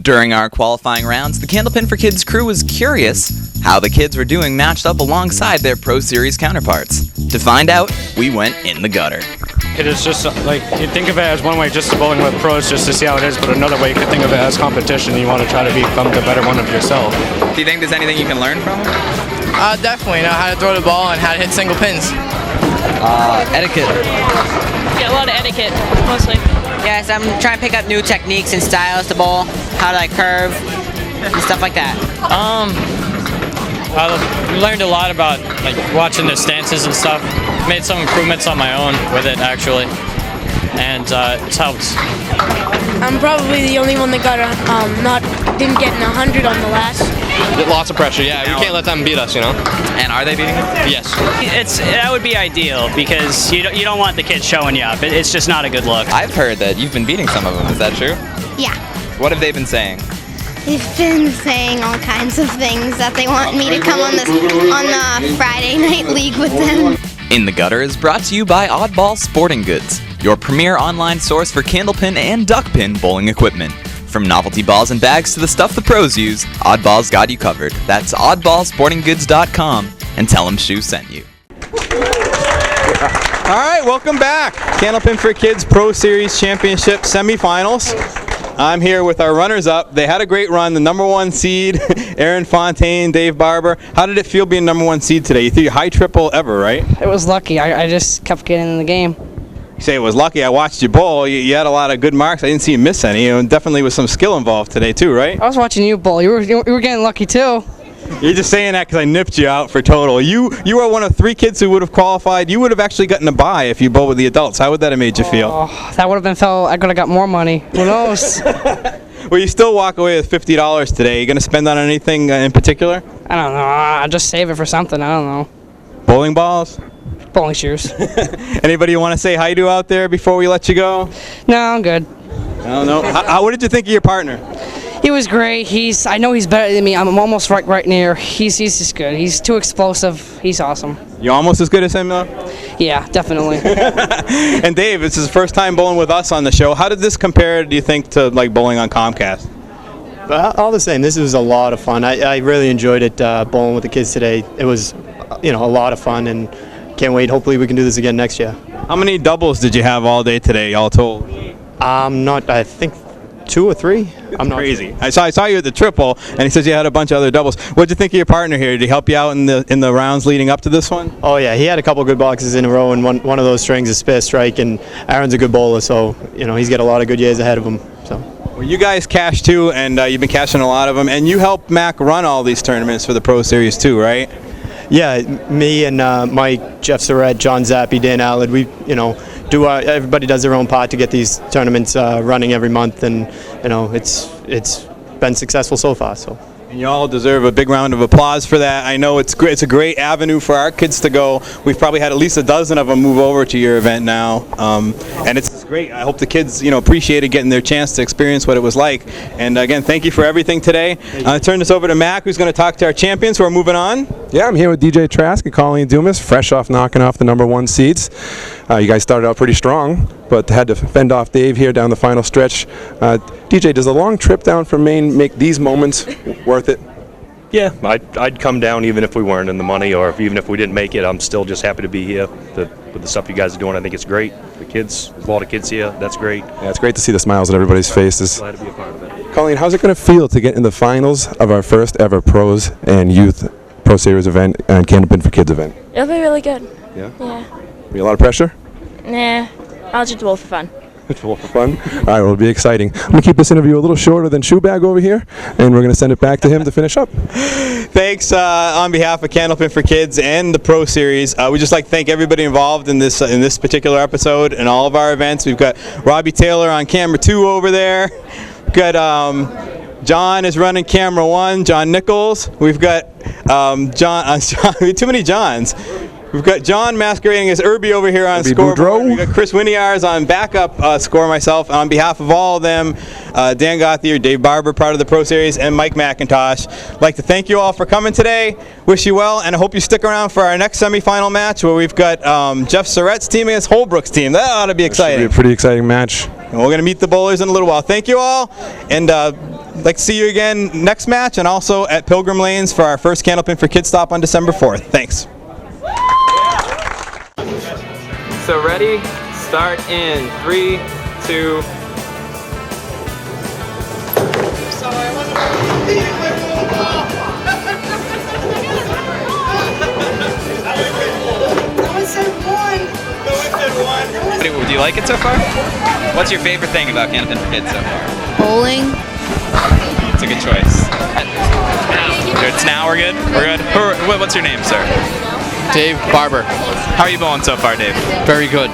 During our qualifying rounds, the Candlepin for Kids crew was curious how the kids were doing matched up alongside their Pro Series counterparts. To find out, we went in the gutter. It is just like, you think of it as one way just to bowling with pros just to see how it is, but another way you could think of it as competition. You want to try to become the better one of yourself. Do you think there's anything you can learn from them? Definitely know how to throw the ball and how to hit single pins. Etiquette. Yeah, a lot of etiquette, mostly. Yes, I'm trying to pick up new techniques and styles to bowl, how to like curve and stuff like that. I learned a lot about like watching the stances and stuff. Made some improvements on my own with it actually, and it's helped. I'm probably the only one that got didn't get an 100 on the last. Lots of pressure, yeah. We can't let them beat us, you know. And are they beating us? Yes. That would be ideal because you don't want the kids showing you up. It's just not a good look. I've heard that you've been beating some of them. Is that true? Yeah. What have they been saying? They've been saying all kinds of things that they want me to come on the Friday night league with them. In the Gutter is brought to you by Oddball Sporting Goods, your premier online source for candlepin and duckpin bowling equipment. From novelty balls and bags to the stuff the pros use, Oddball's got you covered. That's oddballsportinggoods.com, and tell them Shu sent you. All right, welcome back. Candlepin for Kids Pro Series Championship semifinals. I'm here with our runners-up. They had a great run. The #1 seed, Aaron Fontaine, Dave Barber. How did it feel being #1 seed today? You threw your high triple ever, right? It was lucky. I just kept getting in the game. You say it was lucky. I watched you bowl. You had a lot of good marks. I didn't see you miss any. And definitely with some skill involved today too, right? I was watching you bowl. You were getting lucky too. You're just saying that because I nipped you out for total. You are one of 3 kids who would have qualified. You would have actually gotten a bye if you bowled with the adults. How would that have made you feel? Oh, that would have been felt. I could have got more money. Who knows? Well, you still walk away with $50 today. You going to spend on anything in particular? I don't know. I'll just save it for something. I don't know. Bowling balls? Bowling shoes. Anybody you want to say hi to out there before we let you go? No, I'm good. I don't know. What did you think of your partner? He was great. I know he's better than me. I'm almost right near. He's just good. He's too explosive. He's awesome. You almost as good as him though? Yeah, definitely. And Dave, this is his first time bowling with us on the show. How did this compare, do you think, to like bowling on Comcast? All the same, this was a lot of fun. I really enjoyed it bowling with the kids today. It was, a lot of fun, and can't wait. Hopefully we can do this again next year. How many doubles did you have all day today, all told? I think 2 or 3. I'm not crazy. Sure. I saw you at the triple, and he says you had a bunch of other doubles. What did you think of your partner here? Did he help you out in the rounds leading up to this one? Oh yeah, he had a couple good boxes in a row, and one of those strings is spare strike, and Aaron's a good bowler, so he's got a lot of good years ahead of him. So. Well, you guys cash too, and you've been cashing a lot of them, and you helped Mac run all these tournaments for the Pro Series too, right? Yeah, me and Mike, Jeff Surratt, John Zappi, Dan Allard, we everybody does their own part to get these tournaments running every month, and it's been successful so far. So. And you all deserve a big round of applause for that. I know it's great. It's a great avenue for our kids to go. We've probably had at least a dozen of them move over to your event now, and it's great. I hope the kids, appreciated getting their chance to experience what it was like. And again, thank you for everything today. I turn this over to Mac, who's going to talk to our champions who are moving on. Yeah, I'm here with DJ Trask and Colleen Dumas, fresh off knocking off the #1 seeds. You guys started out pretty strong, but had to fend off Dave here down the final stretch. DJ, does a long trip down from Maine make these moments worth it? Yeah, I'd come down even if we weren't in the money, or even if we didn't make it. I'm still just happy to be here with the stuff you guys are doing. I think it's great. The kids, there's a lot of kids here. That's great. Yeah, it's great to see the smiles on everybody's faces. Glad to be a part of it. Colleen, how's it going to feel to get in the finals of our first ever pros and youth Pro Series event and Candlepin for Kids event? It'll be really good. Yeah? Yeah. Be a lot of pressure? Nah, I'll just bowl for fun. It's all for fun. All right, well, it'll be exciting. I'm going to keep this interview a little shorter than Shoebag over here, and we're going to send it back to him to finish up. Thanks on behalf of Candlepin for Kids and the Pro Series. We'd just like to thank everybody involved in this particular episode and all of our events. We've got Robbie Taylor on camera 2 over there. We've got John is running camera 1, John Nichols. We've got John, too many Johns. We've got John masquerading as Irby over here on scoreboard. We've got Chris Winiar's on backup score myself. On behalf of all of them, Dan Gauthier, Dave Barber, part of the Pro Series, and Mike McIntosh. I'd like to thank you all for coming today. Wish you well, and I hope you stick around for our next semifinal match where we've got Jeff Surratt's team against Holbrook's team. That ought to be exciting. Should be a pretty exciting match. And we're going to meet the bowlers in a little while. Thank you all, and I'd like to see you again next match and also at Pilgrim Lanes for our first Candlepin for Kids stop on December 4th. Thanks. So ready? Start in 3, 2. Do you like it so far? What's your favorite thing about Candlepin for Kids so far? Bowling. It's a good choice. It's now we're good? We're good? What's your name, sir? Dave Barber. How are you bowling so far, Dave? Very good.